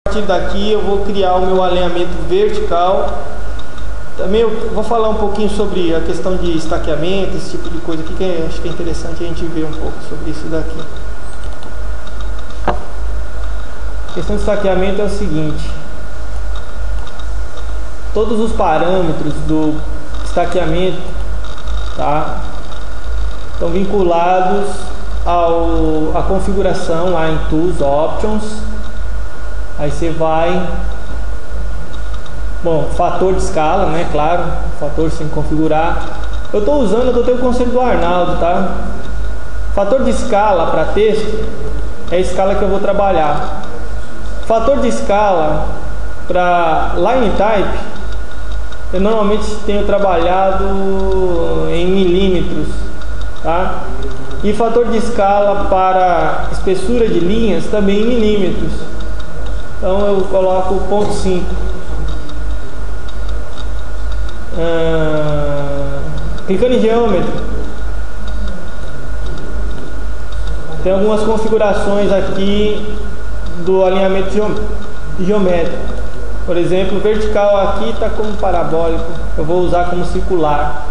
A partir daqui eu vou criar o meu alinhamento vertical. Também eu vou falar um pouquinho sobre a questão de estaqueamento, esse tipo de coisa aqui, que acho que é interessante a gente ver um pouco sobre isso daqui. A questão de estaqueamento é o seguinte: todos os parâmetros do estaqueamento, tá, estão vinculados à configuração lá em Tools Options. Aí você vai, bom, fator de escala, né? Claro, fator sem configurar. Eu tenho o conselho do Arnaldo, tá? Fator de escala para texto é a escala que eu vou trabalhar. Fator de escala para line type, eu normalmente tenho trabalhado em milímetros, tá? E fator de escala para espessura de linhas também em milímetros. Então eu coloco 0,5. Clicando em geômetro, tem algumas configurações aqui do alinhamento geométrico. Por exemplo, vertical aqui está como parabólico, eu vou usar como circular.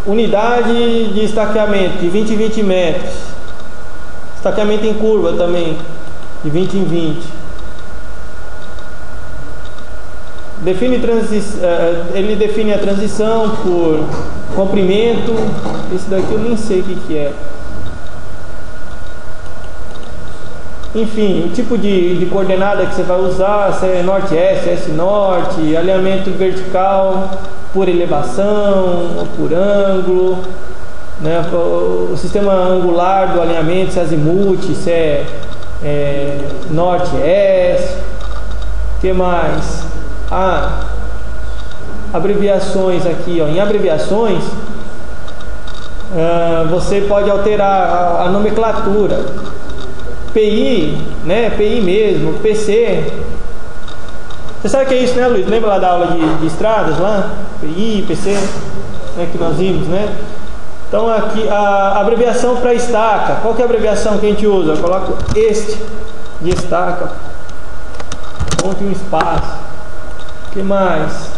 Unidade de estaqueamento de 20 em 20 metros. Estaqueamento em curva também, de 20 em 20. Ele define a transição por comprimento. Esse daqui eu nem sei o que é. Enfim, o tipo de coordenada que você vai usar, se é norte-este, este-norte, alinhamento vertical por elevação ou por ângulo, né? O sistema angular do alinhamento, se é azimuth, se é norte-este. O que mais? Abreviações aqui, ó. Em abreviações, você pode alterar a nomenclatura. PI, né? PI mesmo, PC. Você sabe o que é isso, né, Luiz? Lembra lá da aula de estradas lá? PI, PC, né, que nós vimos, né? Então aqui a abreviação para estaca. Qual que é a abreviação que a gente usa? Eu coloco este de estaca. Ponto e um espaço. O que mais?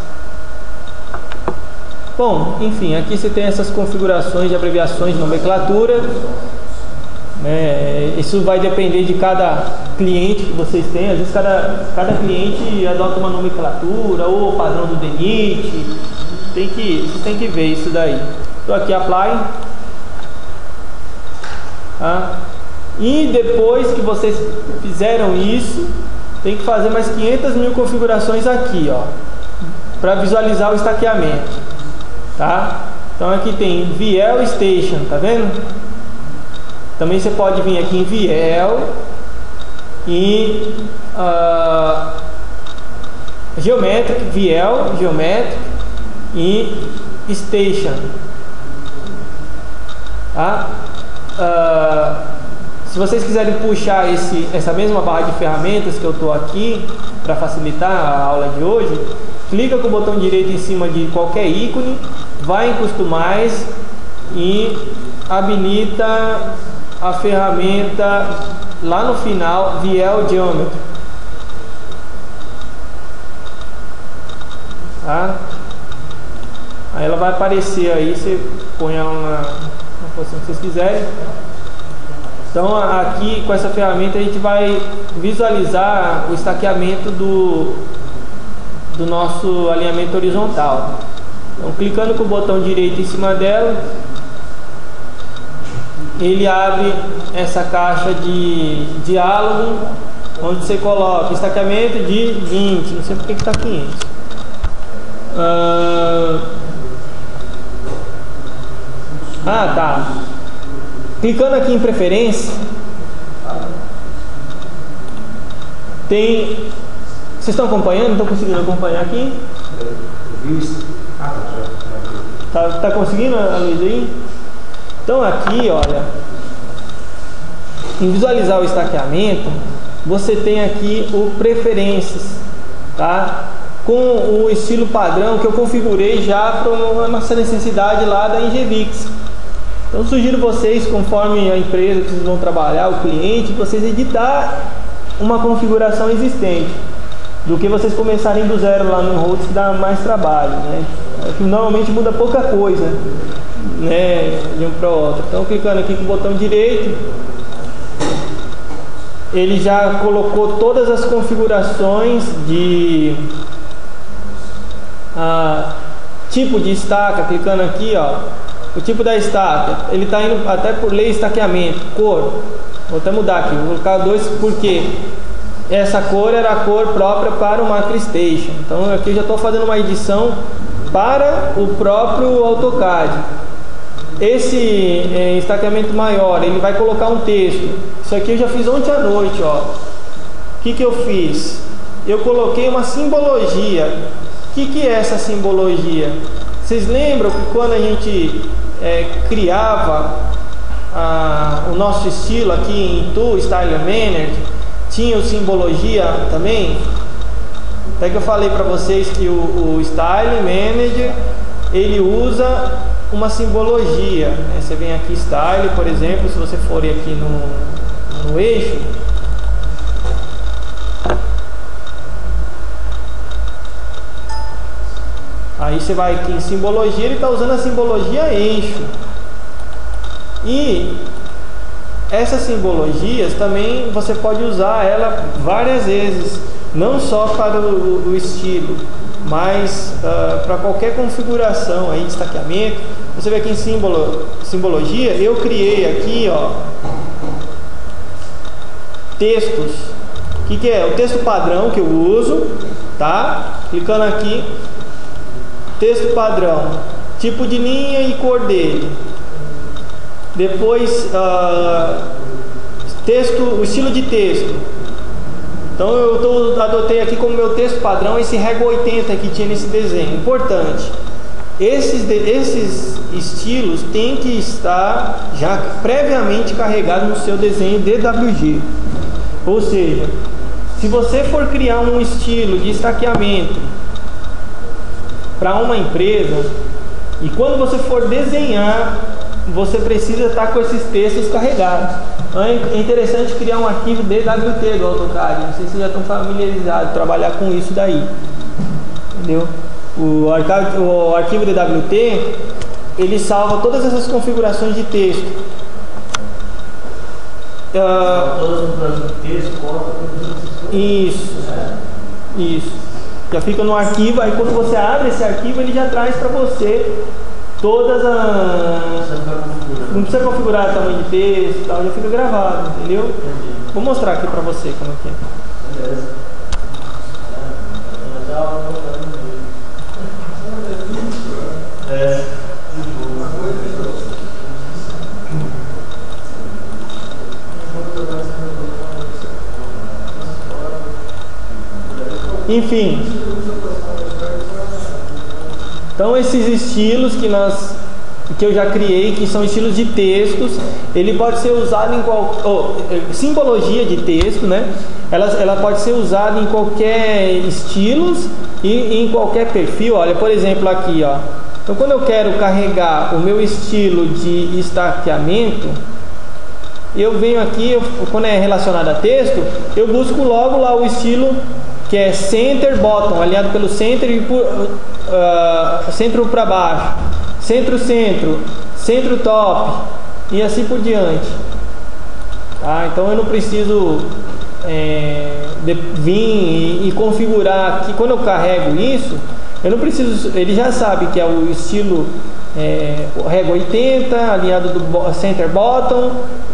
Bom, enfim, aqui você tem essas configurações de abreviações de nomenclatura. Isso vai depender de cada cliente que vocês têm. Às vezes cada cliente adota uma nomenclatura ou padrão do DENIT. Você tem que ver isso daí. Estou aqui apply, tá? E depois que vocês fizeram isso, tem que fazer mais 500 mil configurações aqui, ó, para visualizar o estaqueamento, tá? Então aqui tem VL Station, tá vendo? Também você pode vir aqui em VL e Geometric, VL, Geometric e Station, tá? Se vocês quiserem puxar essa mesma barra de ferramentas que eu estou aqui para facilitar a aula de hoje, clica com o botão direito em cima de qualquer ícone, vai em Customize e habilita a ferramenta lá no final, VL Geometry, tá? Aí ela vai aparecer aí, você põe ela na posição que vocês quiserem. Então aqui com essa ferramenta a gente vai visualizar o estaqueamento do nosso alinhamento horizontal. Então clicando com o botão direito em cima dela, ele abre essa caixa de diálogo, onde você coloca estaqueamento de 20, não sei porque que está 500. Tá. Clicando aqui em preferência, tem... Vocês estão acompanhando? Estão conseguindo acompanhar aqui? Tá conseguindo, Luiz, aí? Então aqui, olha, em visualizar o estaqueamento, você tem aqui o preferências, tá? Com o estilo padrão que eu configurei já para a nossa necessidade lá da Ingevix. Então sugiro vocês, conforme a empresa que vocês vão trabalhar, o cliente, vocês editar uma configuração existente, do que vocês começarem do zero lá no Enroutes, que dá mais trabalho, né? Normalmente muda pouca coisa, né, de um para o outro. Então clicando aqui com o botão direito, ele já colocou todas as configurações de tipo de estaca. Clicando aqui, ó, o tipo da estaca, ele está indo até por lei estaqueamento, cor. Vou até mudar aqui, vou colocar 2 porque essa cor era a cor própria para o MacroStation. Então aqui eu já estou fazendo uma edição para o próprio AutoCAD. Esse estaqueamento maior, ele vai colocar um texto. Isso aqui eu já fiz ontem à noite, ó. O que eu fiz? Eu coloquei uma simbologia. O que é essa simbologia? Vocês lembram que quando a gente criava o nosso estilo aqui em Tool Style Manager, tinha o simbologia também? Até que eu falei para vocês que o Style Manager, ele usa uma simbologia, né? Você vem aqui Style, por exemplo, se você for aqui no eixo, aí você vai aqui em simbologia, ele está usando a simbologia eixo. E essas simbologias também você pode usar ela várias vezes, não só para o estilo, mas para qualquer configuração aí de estaqueamento. Você vê aqui em simbologia, eu criei aqui, ó, textos. O que é? O texto padrão que eu uso, tá? Clicando aqui, texto padrão, tipo de linha e cor dele. Depois texto, o estilo de texto. Então eu adotei aqui como meu texto padrão esse régua 80 que tinha nesse desenho. Importante, esses estilos têm que estar já previamente carregados no seu desenho DWG. Ou seja, se você for criar um estilo de estaqueamento para uma empresa, e quando você for desenhar, você precisa estar com esses textos carregados. Então é interessante criar um arquivo DWT do AutoCAD. Não sei se vocês já estão familiarizados, trabalhar com isso daí, entendeu? O arquivo DWT, ele salva todas essas configurações de texto. Isso. Já fica no arquivo. Aí quando você abre esse arquivo, ele já traz para você todas as... Não precisa configurar o tamanho de texto e tal, já fica gravado, entendeu? Vou mostrar aqui para você como é que é. Beleza. Enfim, então esses estilos que eu já criei, que são estilos de textos, ele pode ser usado em simbologia de texto, né? Ela pode ser usada em qualquer estilos e em qualquer perfil. Olha, por exemplo, aqui, ó. Então, quando eu quero carregar o meu estilo de estaqueamento, eu venho aqui, quando é relacionado a texto, eu busco logo lá o estilo que é center bottom, alinhado pelo center e centro para baixo, centro top e assim por diante. Tá? Então eu não preciso vir e configurar aqui. Quando eu carrego isso, eu não preciso, ele já sabe que é o estilo régua 80, alinhado do center bottom,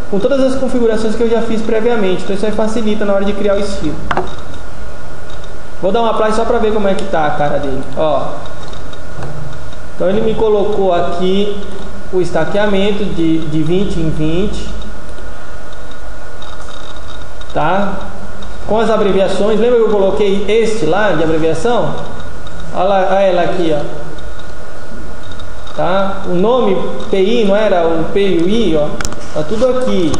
com todas as configurações que eu já fiz previamente. Então isso aí facilita na hora de criar o estilo. Vou dar uma play só para ver como é que tá a cara dele. Ó. Então ele me colocou aqui o estaqueamento de 20 em 20, tá? Com as abreviações. Lembra que eu coloquei este lá de abreviação? Olha ela aqui, ó. Tá? O nome PI não era o P e o I, ó. Tá tudo aqui.